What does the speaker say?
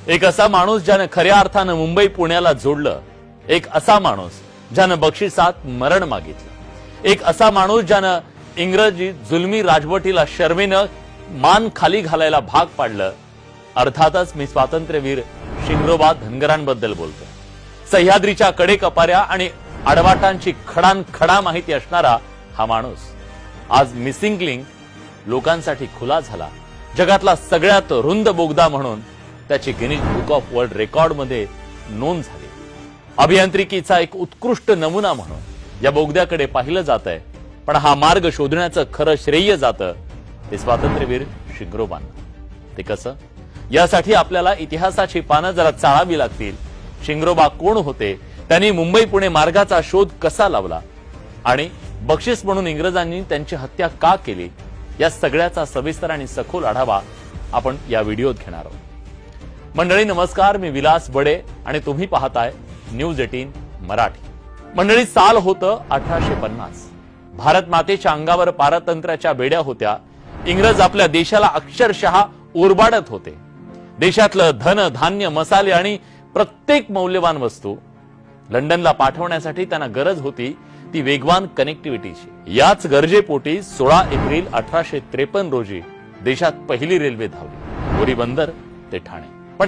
एक असा माणूस ज्यानं खऱ्या अर्थानं मुंबई पुण्याला जोडलं, एक असा माणूस ज्यानं बक्षिसात मरण मागितलं, एक असा माणूस ज्यानं इंग्रजी जुलमी राजवटीला शर्मेनं मान खाली घालायला भाग पाडलं। अर्थातच मी स्वातंत्र्यवीर शिंगरोबा धनगरांबद्दल बोलतो। सह्याद्रीच्या कडेकपाऱ्या आणि आडवाटांची खडानखडा माहिती असणारा हा माणूस आज मिसिंग लिंक लोकांसाठी खुला झाला। जगातला सगळ्यात रुंद बोगदा म्हणून त्याची Guinness book of world record मध्ये नोंद झाली। अभियांत्रिकीचा एक उत्कृष्ट नमुना म्हणून या बोगद्याकडे पाहिलं जातंय, पण हा मार्ग शोधण्याचं खरं श्रेय जातं ते स्वातंत्र्यवीर शिंगरोबांना। ते कसं? यासाठी आपल्याला इतिहासाची पानं जरा चाळावी लागतील। शिंगरोबा कोण होते, त्यांनी मुंबई पुणे मार्गाचा शोध कसा लावला आणि बक्षीस म्हणून इंग्रजांनी त्यांची हत्या का केली, या सगळ्याचा सविस्तर आणि सखोल आढावा आपण या व्हिडिओत घेणार आहोत। मंडळी नमस्कार, मी विलास बडे आणि तुम्ही पाहताय न्यूज 18 मराठी। मंडळी, साल होतं 1850। भारत मातेच्या अंगावर पारतंत्र्याच्या बेड्या होत्या। इंग्रज आपल्या देशाला अक्षरशः उरबाडत होते। देशातलं धन धान्य मसाले आणि प्रत्येक मौल्यवान वस्तू लंडनला पाठवण्यासाठी त्यांना गरज होती ती वेगवान कनेक्टिव्हिटीची। याच गरजेपोटी 16 एप्रिल 1853 रोजी देशात पहिली रेल्वे धावली, बोरी बंदर ते ठाणे।